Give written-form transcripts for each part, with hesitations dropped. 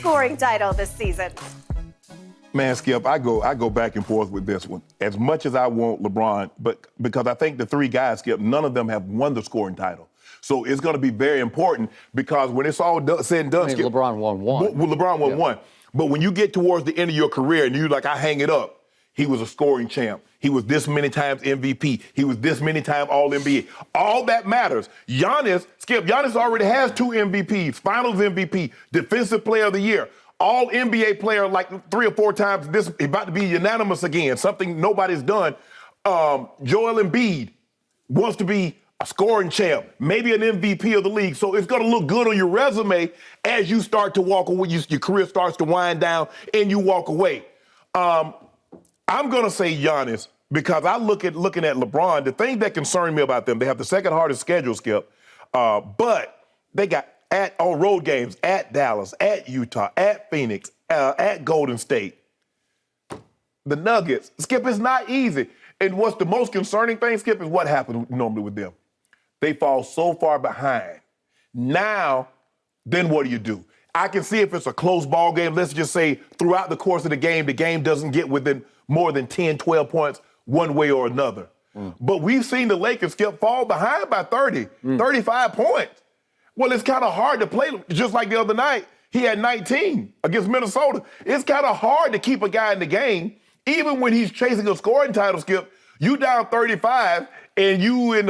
scoring title this season? Man, Skip, I go back and forth with this one. As much as I want LeBron, but because I think the three guys, Skip, none of them have won the scoring title. So it's going to be very important because when it's all said and done, Skip, LeBron won one. Well, LeBron won one. But when you get towards the end of your career and you're like, I hang it up, he was a scoring champ. He was this many times MVP. He was this many times All-NBA. All that matters. Giannis already has 2 MVPs, Finals MVP, Defensive Player of the Year. All-NBA player like 3 or 4 times. This about to be unanimous again, something nobody's done. Joel Embiid wants to be a scoring champ, maybe an MVP of the league. So it's going to look good on your resume as you start to walk away, your career starts to wind down and you walk away. I'm going to say Giannis because I looking at LeBron, the thing that concerned me about them, they have the second hardest schedule, Skip, but they got on road games at Dallas, at Utah, at Phoenix, at Golden State. The Nuggets, Skip, it's not easy. And what's the most concerning thing, Skip, is what happens normally with them. They fall so far behind. Now, then what do? I can see if it's a close ball game, let's just say throughout the course of the game doesn't get within more than 10, 12 points one way or another. But we've seen the Lakers, Skip, fall behind by 30, 35 points. Well, it's kind of hard to play, just like the other night. He had 19 against Minnesota. It's kind of hard to keep a guy in the game, even when he's chasing a scoring title, Skip. You down 35, and you at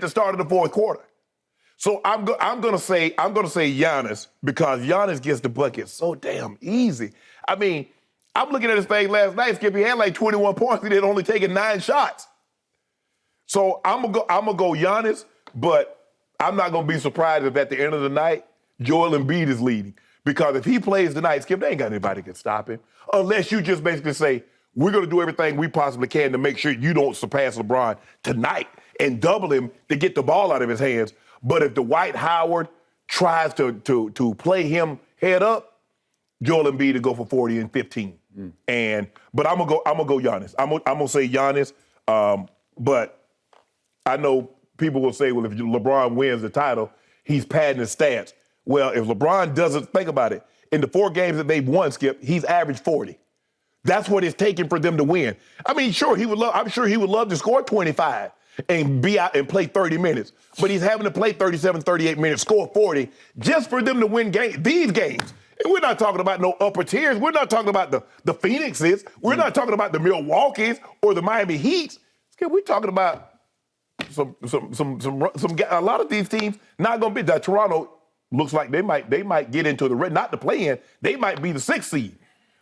the start of the fourth quarter. So I'm gonna say Giannis because Giannis gets the bucket so damn easy. I mean, I'm looking at his thing last night, Skip. He had like 21 points. He had only taken 9 shots. So I'm gonna go Giannis, but I'm not going to be surprised if at the end of the night, Joel Embiid is leading. Because if he plays tonight, Skip, they ain't got anybody that can stop him. Unless you just basically say, we're going to do everything we possibly can to make sure you don't surpass LeBron tonight and double him to get the ball out of his hands. But if Dwight Howard tries to play him head up, Joel Embiid to go for 40 and 15. But I'm gonna go Giannis. I'm gonna say Giannis. But I know people will say, well, if LeBron wins the title, he's padding his stats. Well, if LeBron doesn't, think about it. In the 4 games that they've won, Skip, he's averaged 40. That's what it's taking for them to win. I mean, sure, I'm sure he would love to score 25 and be out and play 30 minutes. But he's having to play 37, 38 minutes, score 40, just for them to win these games. And we're not talking about no upper tiers. We're not talking about the Phoenixes. We're not talking about the Milwaukees or the Miami Heats. Skip, we're talking about a lot of these teams not going to be. That Toronto looks like they might get into not the play-in. They might be the 6th seed.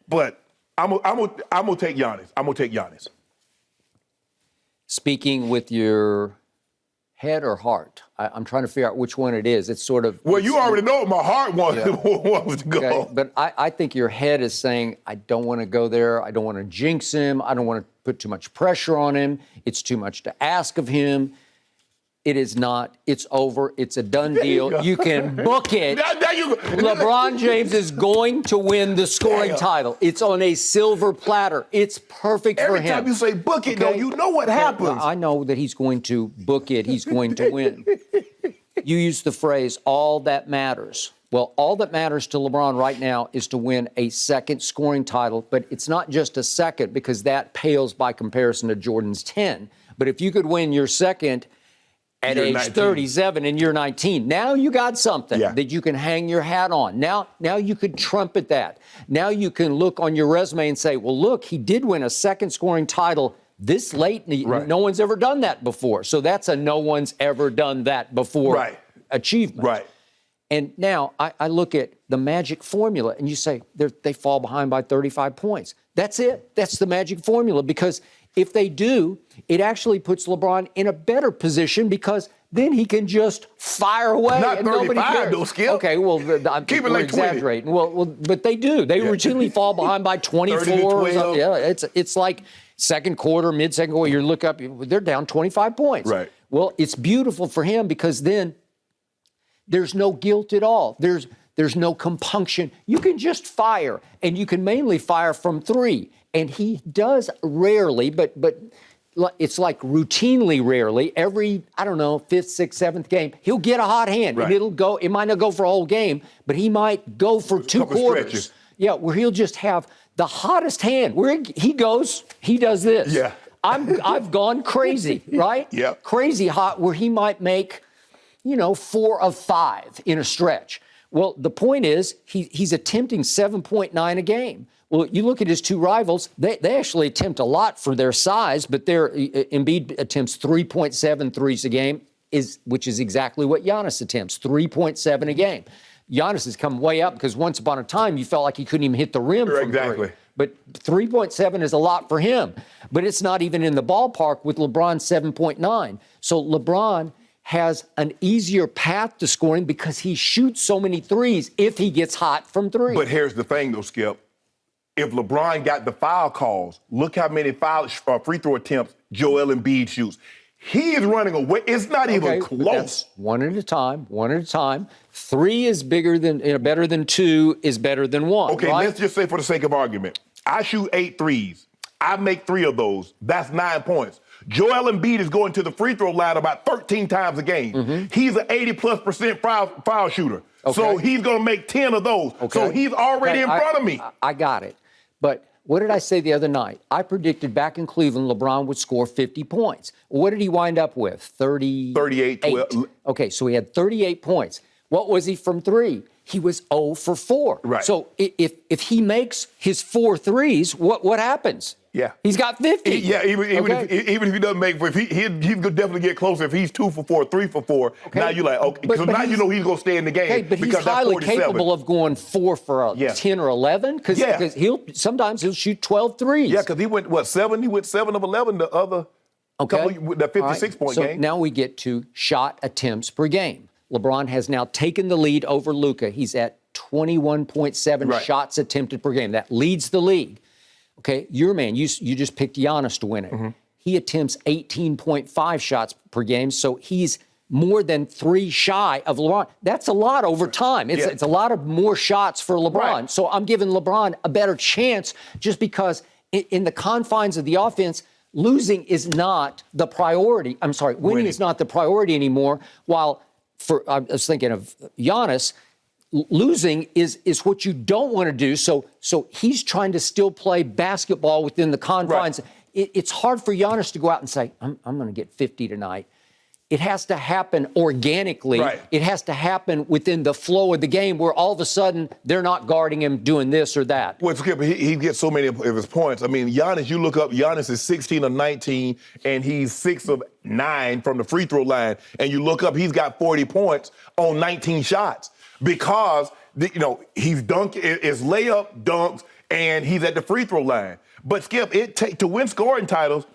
But I'm gonna take Giannis. I'm gonna take Giannis. Speaking with your head or heart, I'm trying to figure out which one it is. It's sort of. Well, you already know what my heart wants to go. Okay. But I think your head is saying, I don't want to go there. I don't want to jinx him. I don't want to put too much pressure on him. It's too much to ask of him. It is not. It's over. It's a done deal. You can book it. LeBron James is going to win the scoring title. It's on a silver platter. It's perfect for him. Every time you say book it, though, you know what happens. I know that he's going to book it. He's going to win. You use the phrase, all that matters. Well, all that matters to LeBron right now is to win a second scoring title, but it's not just a second because that pales by comparison to Jordan's 10. But if you could win your second at age 37 and you're 19, now you got something that you can hang your hat on. Now you could trumpet that. Now you can look on your resume and say, well, look, he did win a second scoring title this late. No one's ever done that before. So that's a no one's ever done that before achievement. Right. And now I look at the magic formula and you say they fall behind by 35 points. That's it. That's the magic formula because if they do, it actually puts LeBron in a better position because then he can just fire away Not and nobody cares. Though, Skip. Okay, well, I'm keep it like exaggerating. Well, but they do. They routinely fall behind by 24. Yeah, it's like second quarter, mid-second quarter. You look up, they're down 25 points. Right. Well, it's beautiful for him because then there's no guilt at all. There's no compunction. You can just fire, and you can mainly fire from 3. And he does rarely, but it's like routinely, rarely, every, I don't know, 5th, 6th, 7th game, he'll get a hot hand. Right. And it might not go for a whole game, but he might go for 2 quarters. Stretches. Yeah, where he'll just have the hottest hand. Where he does this. Yeah. I've gone crazy, right? Yeah. Crazy hot, where he might make, 4 of 5 in a stretch. Well, the point is, he's attempting 7.9 a game. Well, you look at his 2 rivals, they actually attempt a lot for their size, but Embiid attempts 3.7 threes a game, which is exactly what Giannis attempts, 3.7 a game. Giannis has come way up because once upon a time, you felt like he couldn't even hit the rim from Exactly. 3. But 3.7 is a lot for him. But it's not even in the ballpark with LeBron's 7.9. So LeBron has an easier path to scoring because he shoots so many threes if he gets hot from 3. But here's the thing, though, Skip. If LeBron got the foul calls, look how many free throw attempts Joel Embiid shoots. He is running away. It's not even close. That's one at a time. 3 is better than 2 is better than 1. Okay, right? let's just say for the sake of argument, I shoot 8 threes. I make 3 of those. That's 9 points. Joel Embiid is going to the free throw line about 13 times a game. Mm-hmm. He's an 80+% foul shooter. Okay. So he's going to make 10 of those. Okay. So he's already in front of me. I got it. But what did I say the other night? I predicted back in Cleveland LeBron would score 50 points. What did he wind up with? 38. 12. Okay, so he had 38 points. What was he from 3? He was 0 for 4. Right. So if he makes his 4 threes, what happens? Yeah. He's got 50. Even Okay. if he doesn't make, if he'll definitely get closer if he's 2 for 4, 3 for 4. Okay. Now you're like, okay, But so now you know he's going to stay in the game. Okay, but he's because that's highly 47. capable of going 4 for 10 or 11 because sometimes he'll shoot 12 threes. Yeah, because he went 7. He went 7 of 11 the other couple with that 56-point so game. Now we get to shot attempts per game. LeBron has now taken the lead over Luka. He's at 21.7 shots attempted per game. That leads the league. Okay, your man, you just picked Giannis to win it. Mm-hmm. He attempts 18.5 shots per game, so he's more than 3 shy of LeBron. That's a lot over time. It's a lot of more shots for LeBron. Right. So I'm giving LeBron a better chance just because in the confines of the offense, losing is not the priority. I'm sorry, winning is not the priority anymore. While I was thinking of Giannis, losing is what you don't want to do. So he's trying to still play basketball within the confines. Right. It's hard for Giannis to go out and say, I'm going to get 50 tonight. It has to happen organically. Right. It has to happen within the flow of the game where all of a sudden they're not guarding him doing this or that. Well, Skip, he gets so many of his points. I mean, Giannis, you look up, Giannis is 16 of 19, and he's 6 of 9 from the free throw line. And you look up, he's got 40 points on 19 shots because, he's dunking, it's layup, dunks, and he's at the free throw line. But, Skip, to win scoring titles,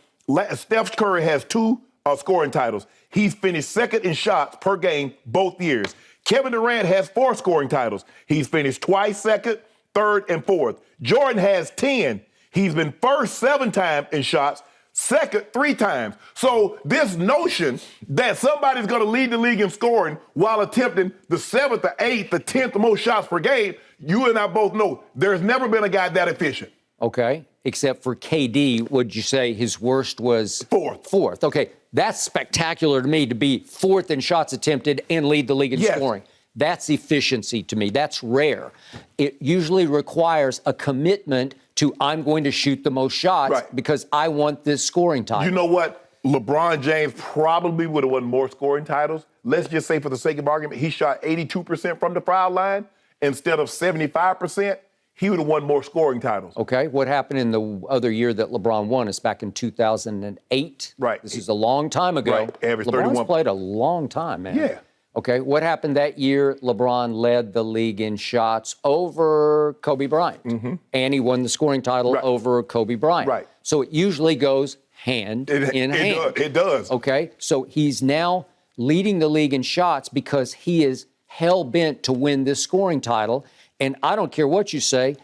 Steph Curry has 2 scoring titles. He's finished second in shots per game both years. Kevin Durant has 4 scoring titles. He's finished twice second, third, and fourth. Jordan has 10. He's been first 7 times in shots, second 3 times. So this notion that somebody's going to lead the league in scoring while attempting the 7th, the 8th, the 10th most shots per game, you and I both know there's never been a guy that efficient. Okay, except for KD, would you say his worst was? Fourth. Okay, that's spectacular to me to be 4th in shots attempted and lead the league in scoring. That's efficiency to me. That's rare. It usually requires a commitment to I'm going to shoot the most shots because I want this scoring title. You know what? LeBron James probably would have won more scoring titles. Let's just say for the sake of argument, he shot 82% from the foul line instead of 75%. He would have won more scoring titles. Okay, what happened in the other year that LeBron won is back in 2008. Right. This is a long time ago. Right, average LeBron's 31. played a long time, man. Yeah. Okay, what happened that year? LeBron led the league in shots over Kobe Bryant. Mm-hmm. And he won the scoring title over Kobe Bryant. Right. So it usually goes hand in hand. It does. Okay, so he's now leading the league in shots because he is hell-bent to win this scoring title. And I don't care what you say,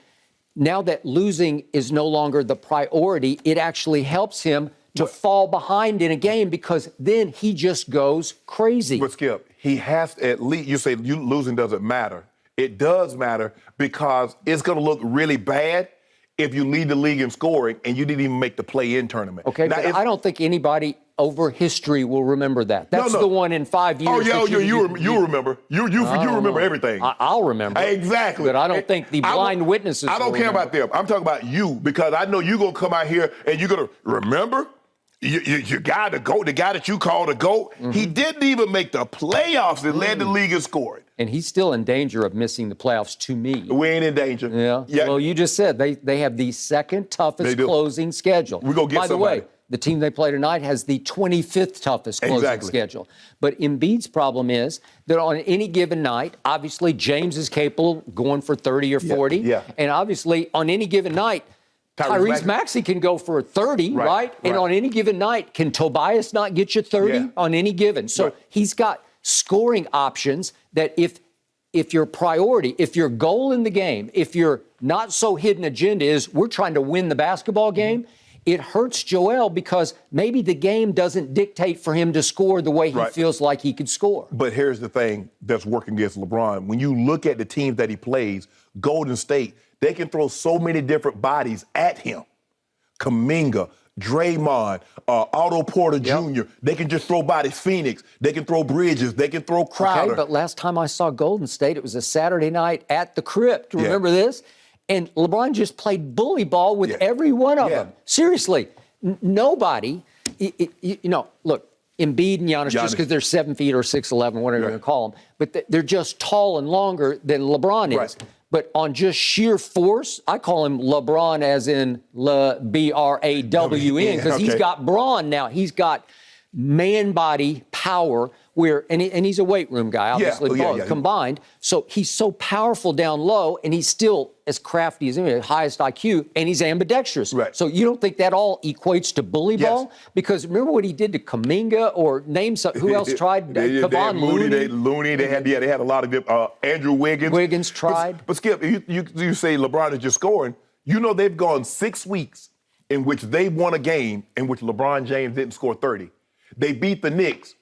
now that losing is no longer the priority, it actually helps him to fall behind in a game because then he just goes crazy. But Skip, he has to at least, you say losing doesn't matter. It does matter because it's going to look really bad if you lead the league in scoring and you didn't even make the play-in tournament. Okay, now, but I don't think anybody over history will remember that. That's the one in 5 years. Oh, yeah, you remember. You remember everything. I'll remember. Exactly. But I don't think the blind witnesses I don't care about them. I'm talking about you, because I know you're going to come out here and you're going to remember your guy, the GOAT, the guy that you call the GOAT. He didn't even make the playoffs and led the league in scoring. And he's still in danger of missing the playoffs to me. We ain't in danger. Yeah. Well, you just said they have the second toughest closing schedule. We're going to get somebody. By the way, the team they play tonight has the 25th toughest closing schedule. But Embiid's problem is that on any given night, obviously James is capable of going for 30 or 40. Yeah. And obviously on any given night, Tyrese Maxey can go for 30, right? And on any given night, can Tobias not get you 30 on any given? So he's got scoring options that if your priority, if your goal in the game, if your not so hidden agenda is we're trying to win the basketball game, it hurts Joel because maybe the game doesn't dictate for him to score the way he feels like he could score. But here's the thing that's working against LeBron. When you look at the teams that he plays, Golden State, they can throw so many different bodies at him. Kuminga, Draymond, Otto Porter Jr., they can just throw bodies. Phoenix, they can throw Bridges, they can throw Crowder. Okay, but last time I saw Golden State, it was a Saturday night at the Crypt. Remember this? And LeBron just played bully ball with every one of them. Seriously, nobody, look, Embiid and Giannis, just because they're 7 feet or 6'11", whatever you're going to call them, but they're just tall and longer than LeBron is. But on just sheer force, I call him LeBron as in B-R-A-W-N, because he's got brawn now. He's got man body power and he's a weight room guy, obviously, combined. So he's so powerful down low, and he's still as crafty as him, highest IQ, and he's ambidextrous. So you don't think that all equates to bully ball? Because remember what he did to Kuminga, or name some, who else tried? Kevon Looney. They had a lot of them. Andrew Wiggins. Wiggins tried. But Skip, you say LeBron is just scoring. You know they've gone 6 weeks in which they won a game in which LeBron James didn't score 30. They beat the Knicks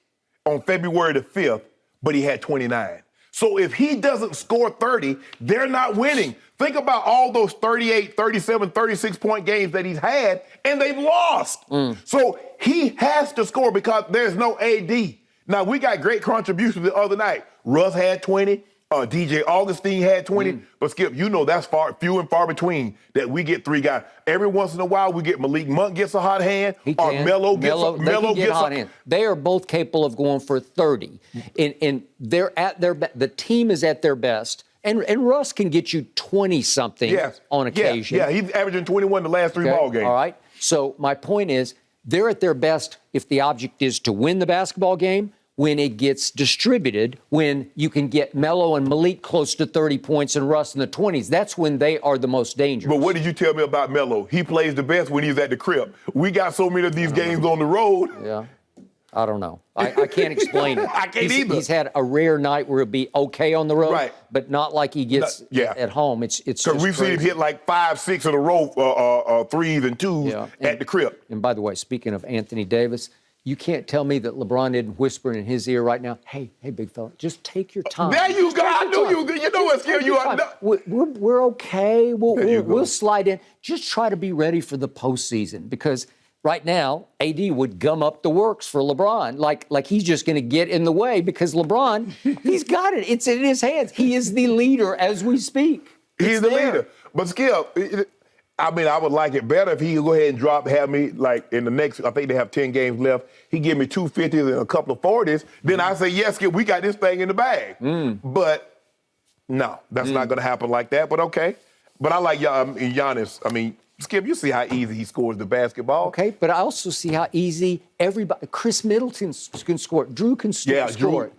on February the 5th, but he had 29. So if he doesn't score 30, they're not winning. Think about all those 38, 37, 36-point games that he's had, and they've lost. So he has to score because there's no AD. Now, we got great contributions the other night. Russ had 20. DJ Augustine had 20. But, Skip, you know that's few and far between that we get 3 guys. Every once in a while, we get Malik Monk gets a hot hand, or Melo gets a hot hand. They are both capable of going for 30. And they're at the team is at their best. And Russ can get you 20-something on occasion. Yeah, he's averaging 21 the last 3 ball games. All right. So my point is, they're at their best if the object is to win the basketball game, when it gets distributed, when you can get Melo and Malik close to 30 points and Russ in the 20s. That's when they are the most dangerous. But what did you tell me about Melo? He plays the best when he's at the crib. We got so many of these games on the road. Yeah. I don't know. I can't explain it. I can't either. He's had a rare night where he'll be okay on the road, but not like he gets at home. It's because we've seen him hit like 5, 6 in a row, threes and twos at the crib. And by the way, speaking of Anthony Davis, you can't tell me that LeBron isn't whispering in his ear right now, hey, big fella, just take your time. There you go. I knew you. You know what, Skip? We're okay. We'll slide in. Just try to be ready for the postseason, because right now, AD would gum up the works for LeBron. Like he's just going to get in the way, because LeBron, he's got it. It's in his hands. He is the leader as we speak. He's the leader. But Skip, I mean, I would like it better if he could go ahead and have me, like, in the next, I think they have 10 games left, he give me 2 50s and a couple of 40s, then I say, yes, Skip, we got this thing in the bag. But, no, that's not going to happen like that, but okay. But I like Giannis. I mean, Skip, you see how easy he scores the basketball. Okay, but I also see how easy everybody, Chris Middleton can score, Drew can score.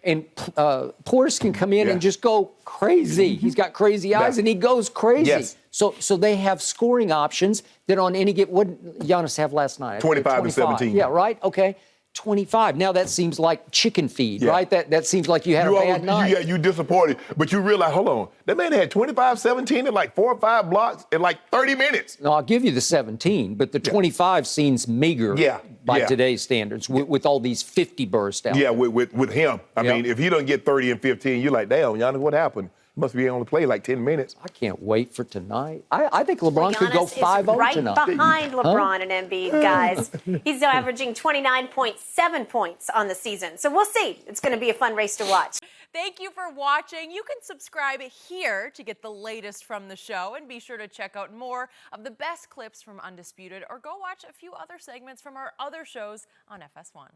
And Portis can come in and just go crazy. He's got crazy eyes, and he goes crazy. So they have scoring options that on any given, what did Giannis have last night? 25 and 17. Yeah, right? Okay. 25. Now that seems like chicken feed, right? That seems like you had a bad night. You disappointed. But you realize, hold on, that man had 25, 17 and like 4 or 5 blocks in like 30 minutes. No, I'll give you the 17, but the 25 seems meager by today's standards with all these 50 bursts out. Yeah, with him. I mean, if he doesn't get 30 and 15, you're like, damn, Giannis, what happened? Must be only played like 10 minutes. I can't wait for tonight. I think LeBron could go Giannis 5-0 is right tonight. behind LeBron and Embiid, guys. He's averaging 29.7 points on the season. So we'll see. It's going to be a fun race to watch. Thank you for watching. You can subscribe here to get the latest from the show, and be sure to check out more of the best clips from Undisputed, or go watch a few other segments from our other shows on FS1.